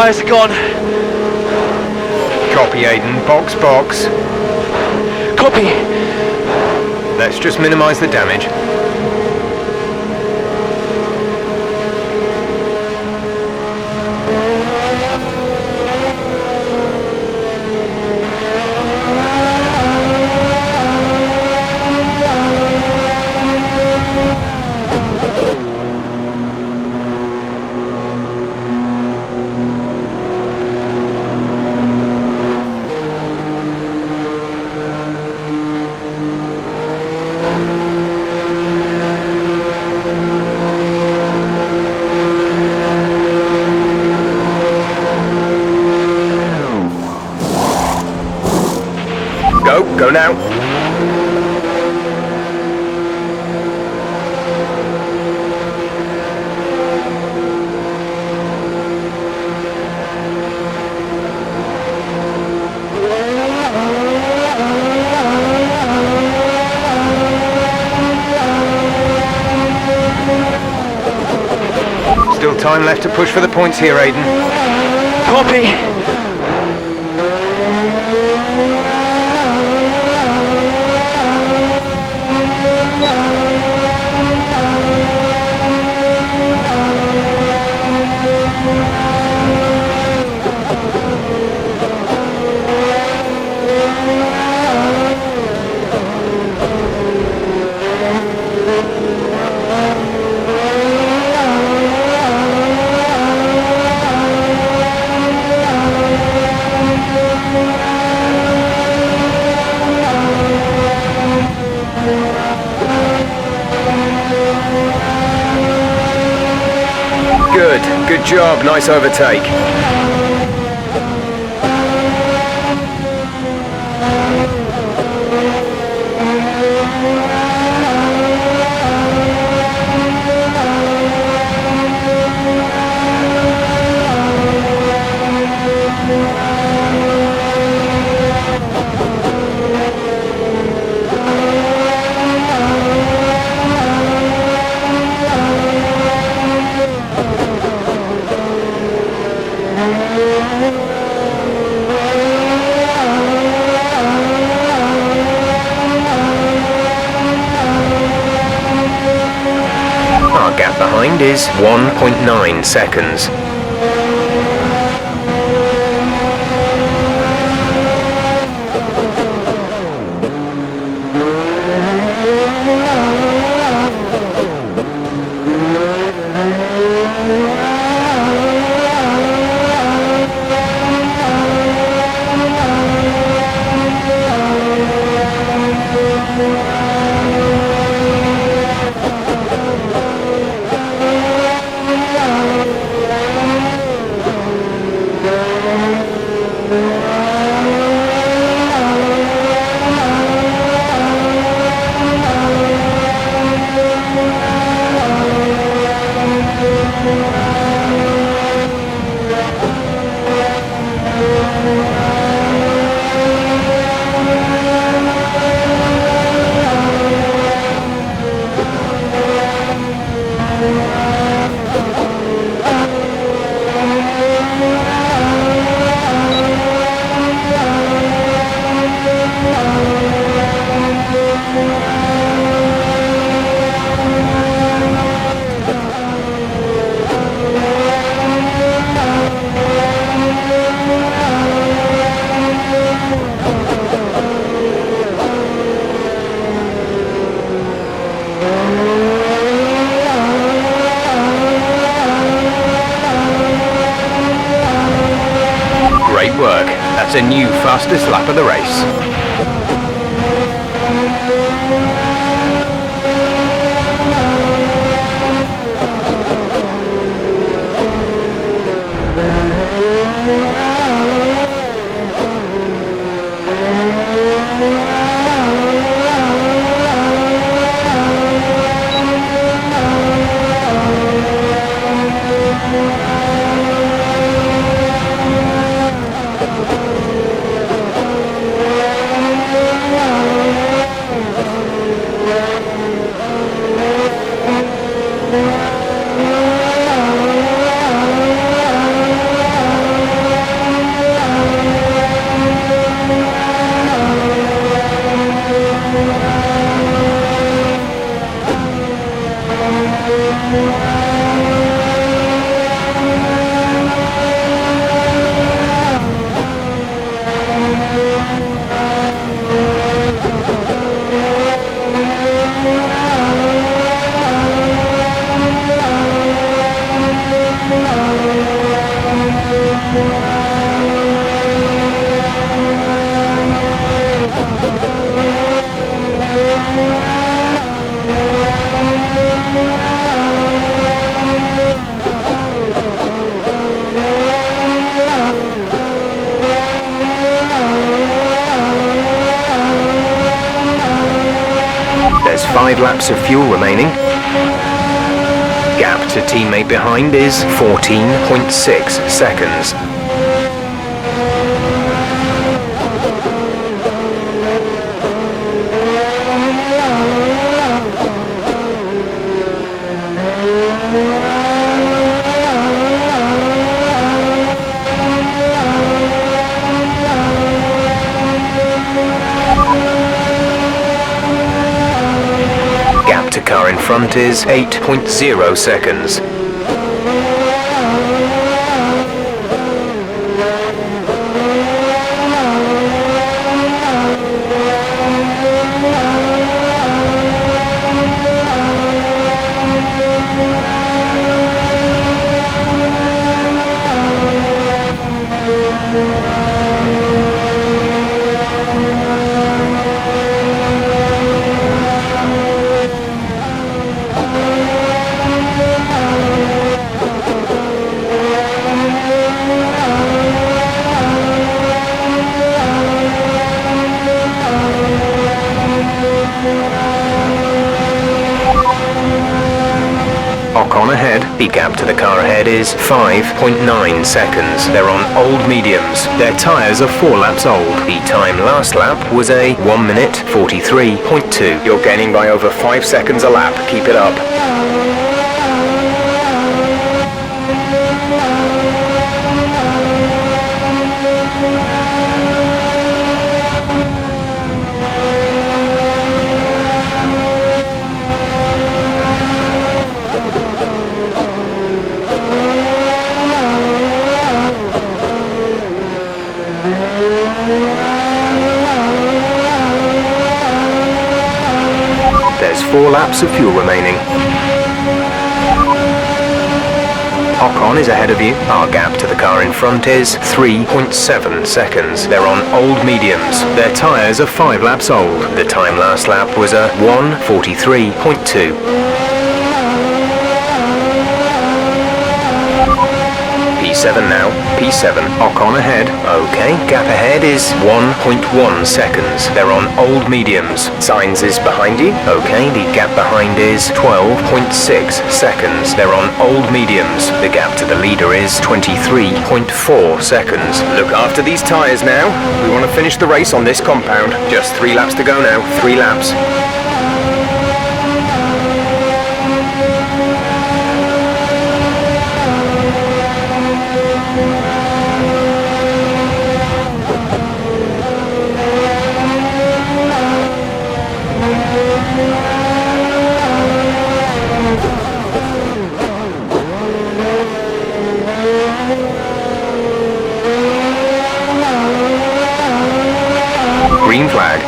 tyres are gone. Copy, Aiden. Box, box. Copy. Let's just minimise the damage. Go now. Still time left to push for the points here, Aiden. Copy. Good job, nice overtake. Our gap behind is 1.9 seconds. Great work. That's a new fastest lap of the race. There's 5 laps of fuel remaining. Gap to teammate behind is 14.6 seconds. Gap to car in front is 8.0 seconds. Ocon ahead. The gap to the car ahead is 5.9 seconds. They're on old mediums. Their tyres are 4 laps old. The time last lap was a 1 minute 43.2. You're gaining by over 5 seconds a lap. Keep it up. There's 4 laps of fuel remaining. Ocon is ahead of you. Our gap to the car in front is 3.7 seconds. They're on old mediums. Their tyres are 5 laps old. The time last lap was a 1:43.2. P7 now. P7. Ocon ahead. Okay. Gap ahead is 1.1 seconds. They're on old mediums. Sainz is behind you. Okay. The gap behind is 12.6 seconds. They're on old mediums. The gap to the leader is 23.4 seconds. Look after these tyres now. We want to finish the race on this compound. Just 3 laps to go now. 3 laps. Green flag.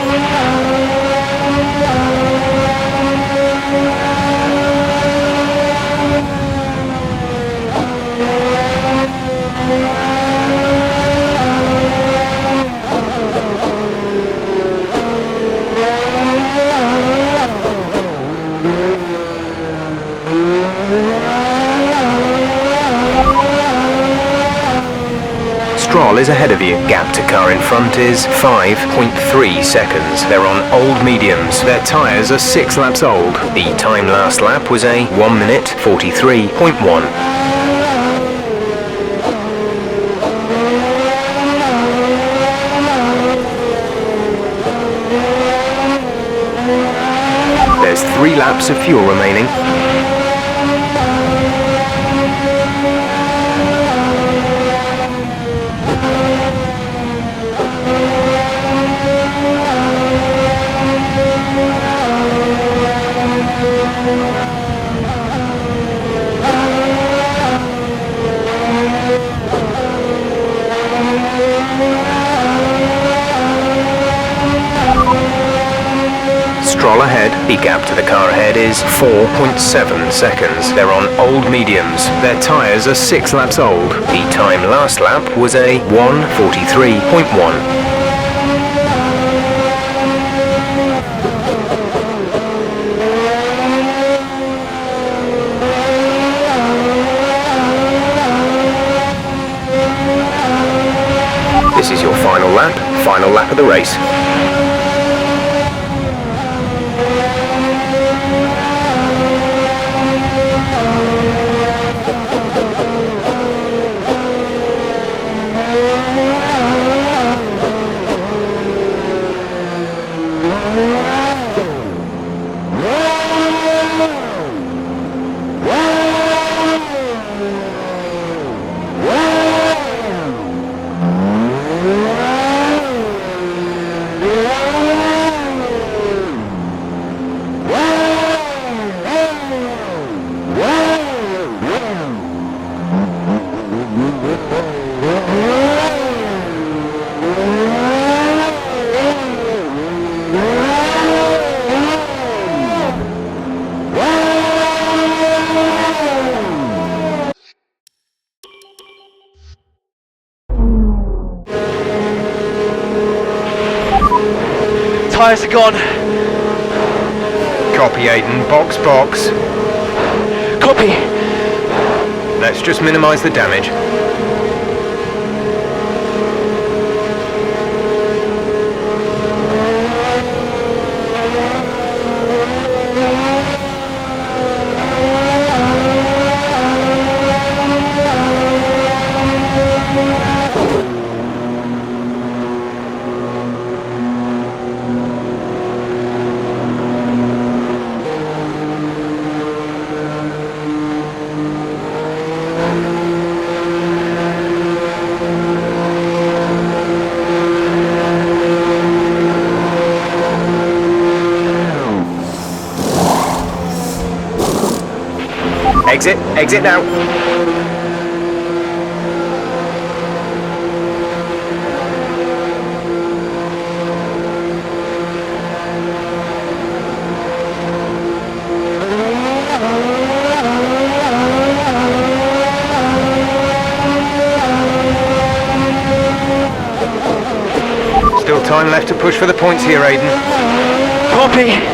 Stroll is ahead of you. Gap to car in front is 5.3 seconds. They're on old mediums. Their tyres are 6 laps old. The time last lap was a 1 minute 43.1. There's 3 laps of fuel remaining. ahead. The gap to the car ahead is 4.7 seconds. They're on old mediums. Their tyres are 6 laps old. The time last lap was a 1:43.1. This is your final lap of the race. Tyres are gone. Copy, Aiden. Box. Copy. Let's just minimise the damage. Exit now. Still time left to push for the points here, Aiden. Copy.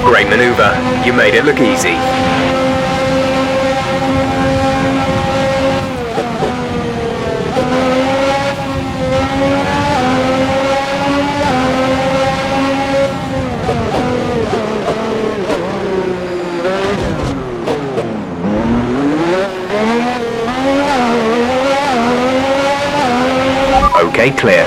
Great manoeuvre. You made it look easy. Okay, clear.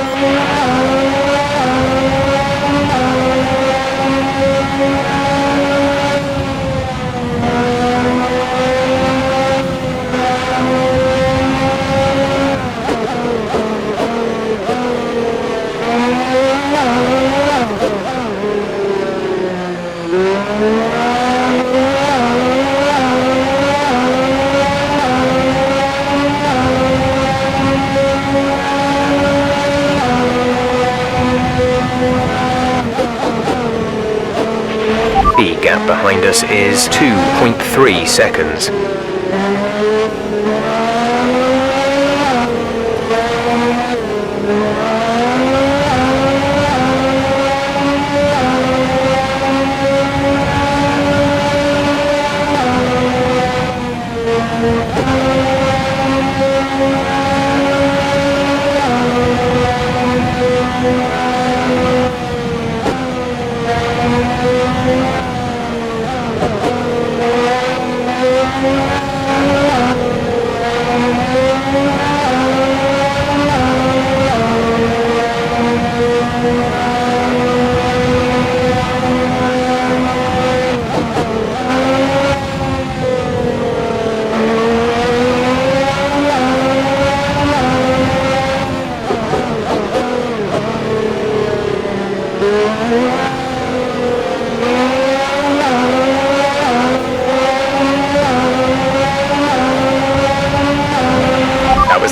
The gap behind us is 2.3 seconds.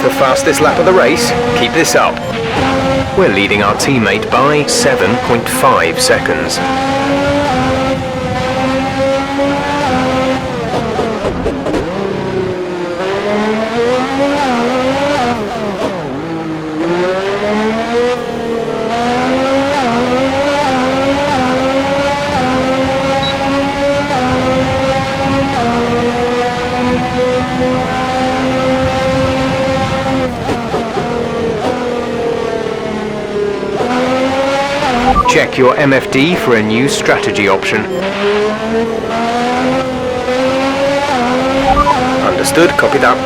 The fastest lap of the race. Keep this up. We're leading our teammate by 7.5 seconds. Check your MFD for a new strategy option. Understood, copy that.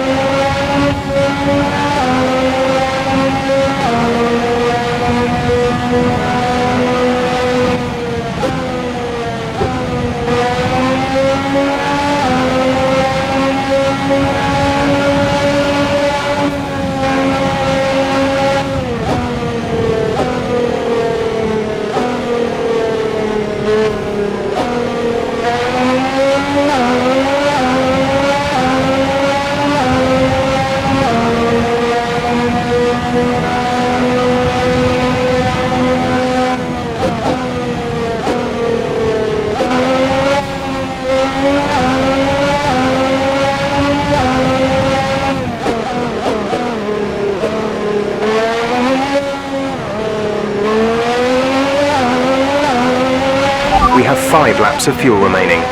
We have 5 laps of fuel remaining.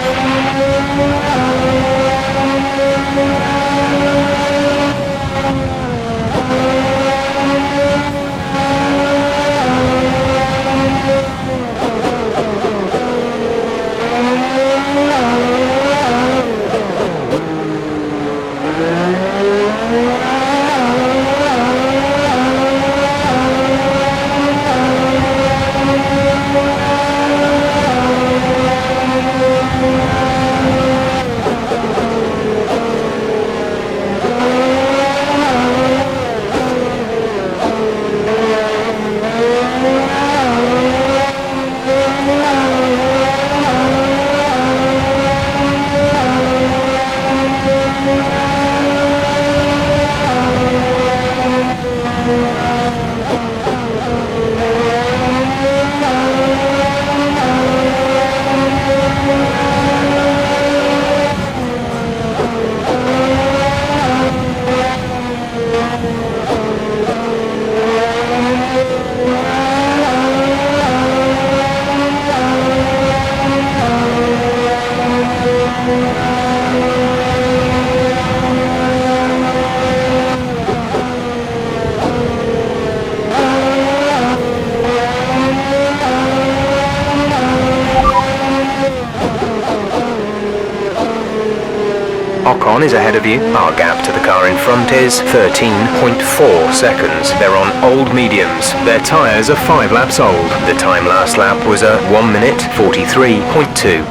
Ocon is ahead of you. Our gap to the car in front is 13.4 seconds. They're on old mediums. Their tyres are 5 laps old. The time last lap was a 1 minute 43.2.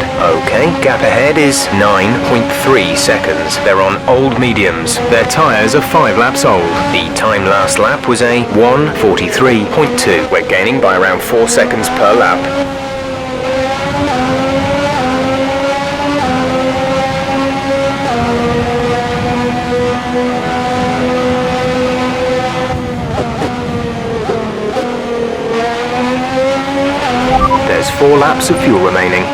ahead. Okay, gap ahead is 9.3 seconds. They're on old mediums. Their tyres are 5 laps old. The time last lap was a 1:43.2. We're gaining by around 4 seconds per lap. There's 4 laps of fuel remaining.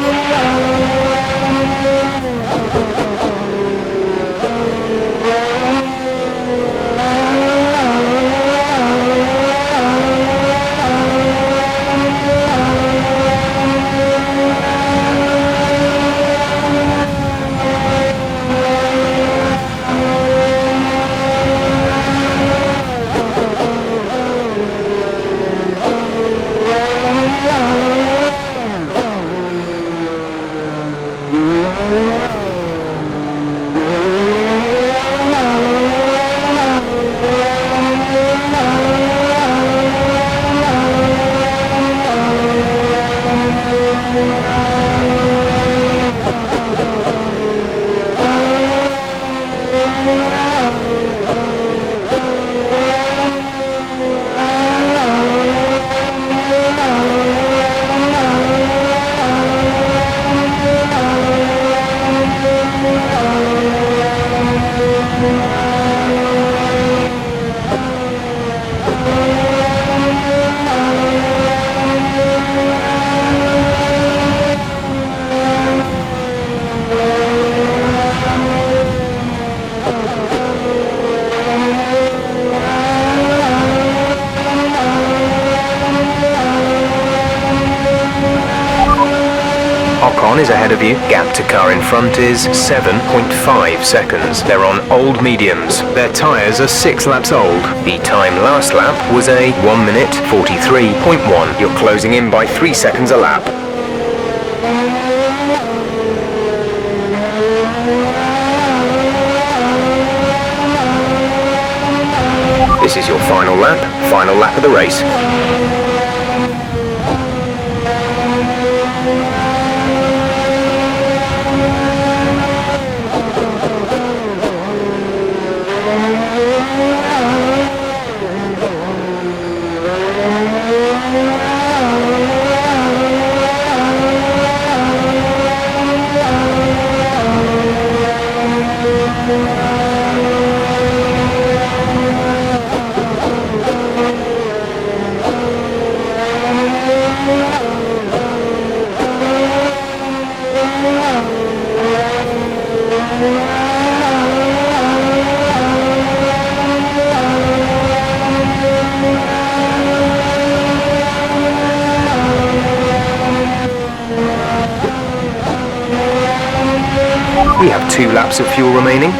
Ocon is ahead of you. Gap to car in front is 7.5 seconds. They're on old mediums. Their tyres are 6 laps old. The time last lap was a 1:43.1. You're closing in by 3 seconds a lap. This is your final lap of the race. We have 2 laps of fuel remaining.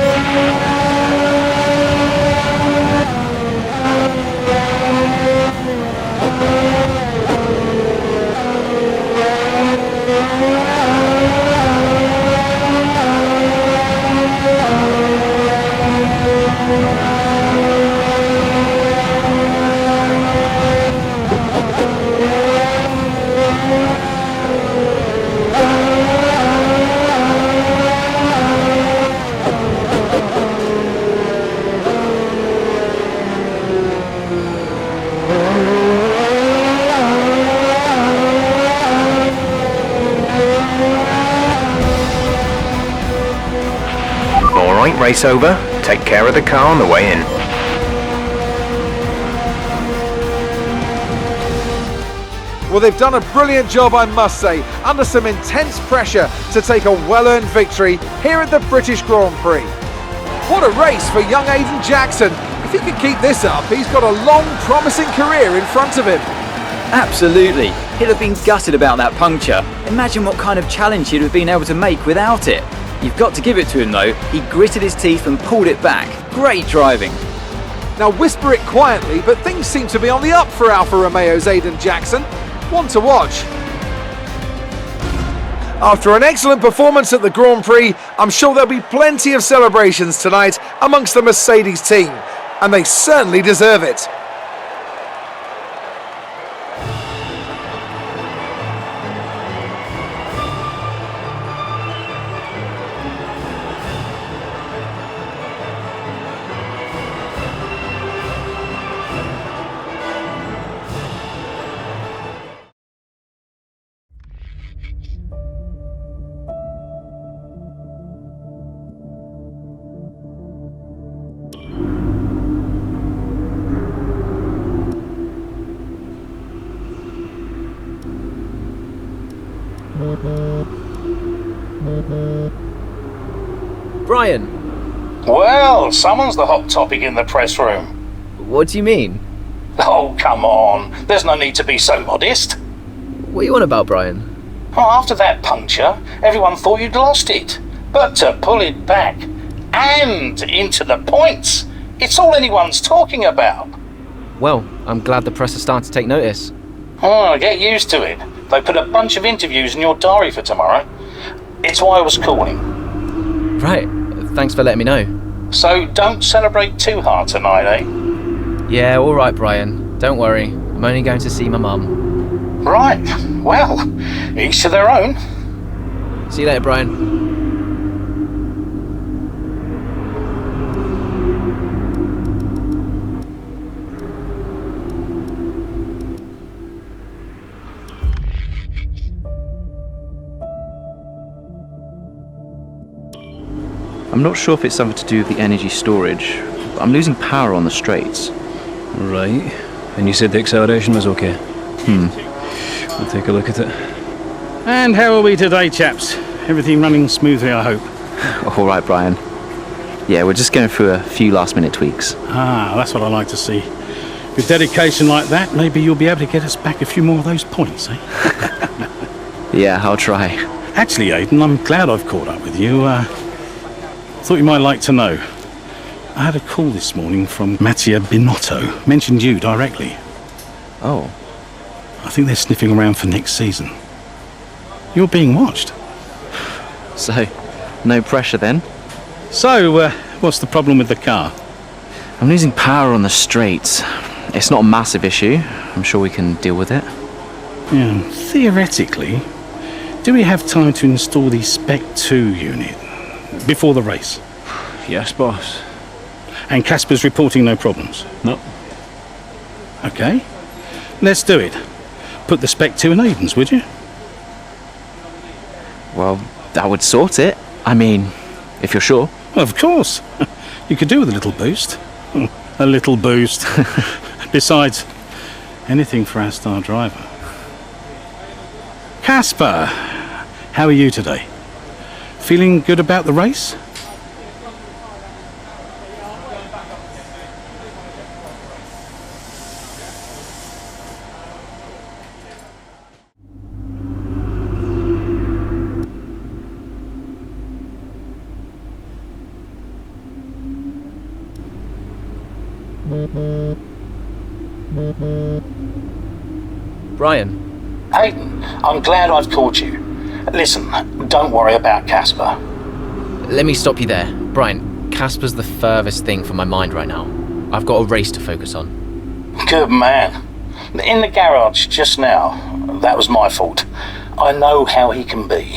Alright, race over. Take care of the car on the way in. Well, they've done a brilliant job, I must say, under some intense pressure to take a well-earned victory here at the British Grand Prix. What a race for young Aiden Jackson. If he can keep this up, he's got a long, promising career in front of him. Absolutely. He'll have been gutted about that puncture. Imagine what kind of challenge he'd have been able to make without it. You've got to give it to him though. He gritted his teeth and pulled it back. Great driving. Now whisper it quietly, but things seem to be on the up for Alfa Romeo's Aiden Jackson. One to watch. After an excellent performance at the Grand Prix, I'm sure there'll be plenty of celebrations tonight amongst the Mercedes team, and they certainly deserve it. Brian, Well, someone's the hot topic in the press room. what do you mean? Oh, come on. There's no need to be so modest. What are you on about, Brian? Well, after that puncture, everyone thought you'd lost it. But to pull it back and into the points, it's all anyone's talking about. Well, I'm glad the press are starting to take notice. Oh, get used to it. They put a bunch of interviews in your diary for tomorrow. It's why I was calling. Right, thanks for letting me know. So don't celebrate too hard tonight, eh? Yeah, alright, Brian. Don't worry, I'm only going to see my mum. Right. Well, each to their own. See you later, Brian. I'm not sure if it's something to do with the energy storage, but I'm losing power on the straights. Right. And you said the acceleration was okay? We'll take a look at it. And how are we today, chaps? Everything running smoothly, I hope. All right, Brian. Yeah, we're just going through a few last-minute tweaks. Ah, that's what I like to see. With dedication like that, maybe you'll be able to get us back a few more of those points, eh? Yeah, I'll try. Actually, Aidan, I'm glad I've caught up with you. Thought you might like to know. I had a call this morning from Mattia Binotto. Mentioned you directly. Oh. I think they're sniffing around for next season. You're being watched. So, no pressure then? So, what's the problem with the car? I'm losing power on the straights. It's not a massive issue. I'm sure we can deal with it. Yeah, theoretically, do we have time to install the Spec 2 unit before the race? Yes, boss. And Casper's reporting no problems? No. Okay, let's do it. Put the Spec 2 in Aiden's, would you? Well, that would sort it. I mean, if you're sure. Of course. You could do with a little boost. A little boost. Besides, anything for our star driver. Casper, how are you today? Feeling good about the race? Brian, Hayden, I'm glad I've called you. Listen, don't worry about Casper. let me stop you there. Brian, Casper's the furthest thing from my mind right now. I've got a race to focus on. Good man. In the garage just now, that was my fault. I know how he can be.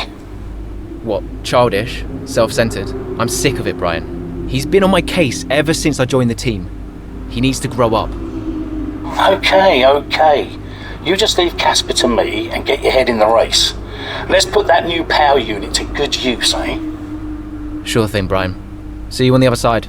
What, childish? Self-centered? I'm sick of it, Brian. He's been on my case ever since I joined the team. He needs to grow up. Okay. You just leave Casper to me and get your head in the race. Let's put that new power unit to good use, eh? Sure thing, Brian. See you on the other side.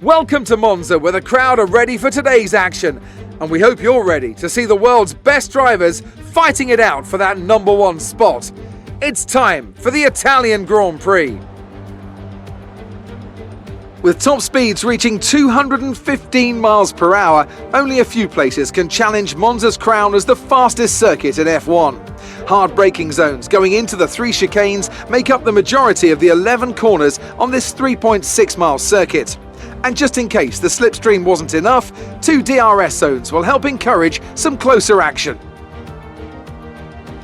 Welcome to Monza, where the crowd are ready for today's action. And we hope you're ready to see the world's best drivers fighting it out for that #1 spot. It's time for the Italian Grand Prix. With top speeds reaching 215 miles per hour, only a few places can challenge Monza's crown as the fastest circuit in F1. Hard braking zones going into the 3 chicanes make up the majority of the 11 corners on this 3.6-mile circuit. And just in case the slipstream wasn't enough, 2 DRS zones will help encourage some closer action.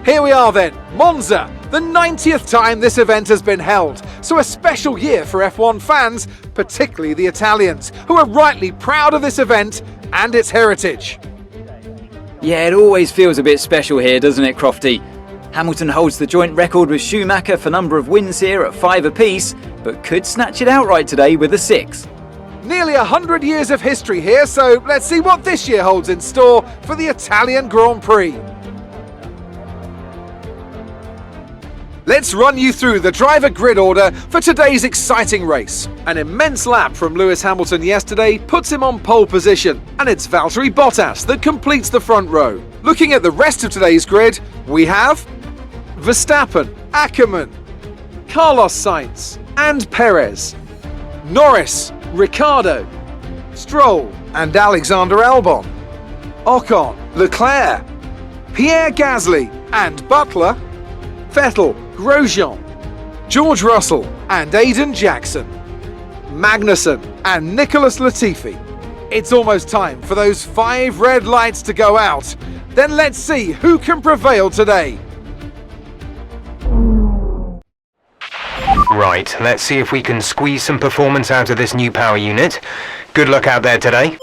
Here we are then, Monza, the 90th time this event has been held, so a special year for F1 fans, particularly the Italians, who are rightly proud of this event and its heritage. Yeah, it always feels a bit special here, doesn't it, Crofty? Hamilton holds the joint record with Schumacher for number of wins here at 5 apiece, but could snatch it outright today with a 6. Nearly 100 years of history here, so let's see what this year holds in store for the Italian Grand Prix. Let's run you through the driver grid order for today's exciting race. An immense lap from Lewis Hamilton yesterday puts him on pole position, and it's Valtteri Bottas that completes the front row. Looking at the rest of today's grid, we have Verstappen, Ackermann, Carlos Sainz and Perez, Norris, Ricciardo, Stroll and Alexander Albon, Ocon, Leclerc, Pierre Gasly and Butler, Vettel, Grosjean, George Russell and Aiden Jackson, Magnussen and Nicholas Latifi. It's almost time for those 5 red lights to go out. Then let's see who can prevail today. Right, let's see if we can squeeze some performance out of this new power unit. Good luck out there today.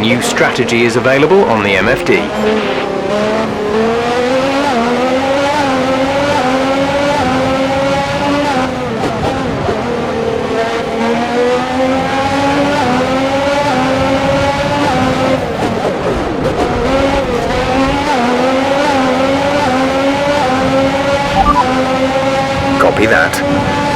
New strategy is available on the MFD. Copy that.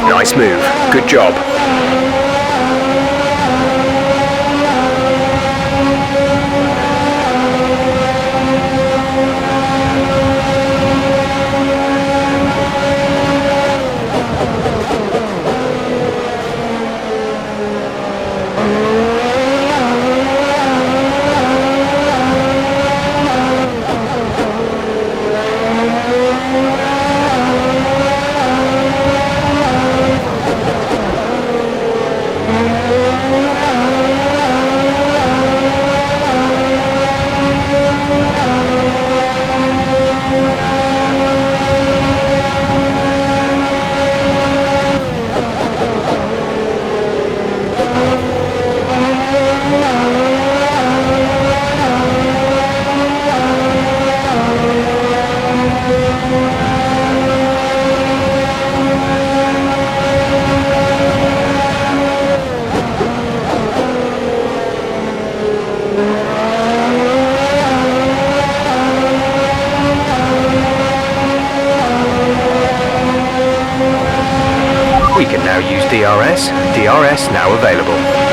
Nice move. Good job. We can now use DRS. DRS now available.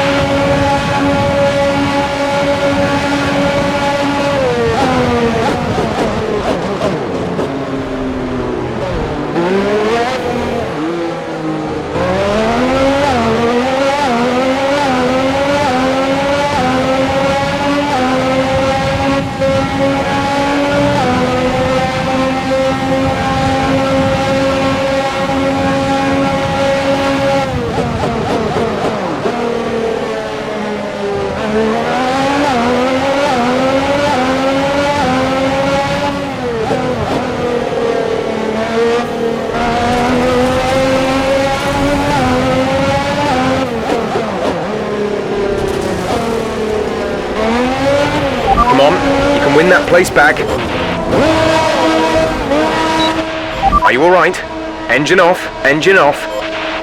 Come on, you can win that place back. Are you alright? Engine off, engine off.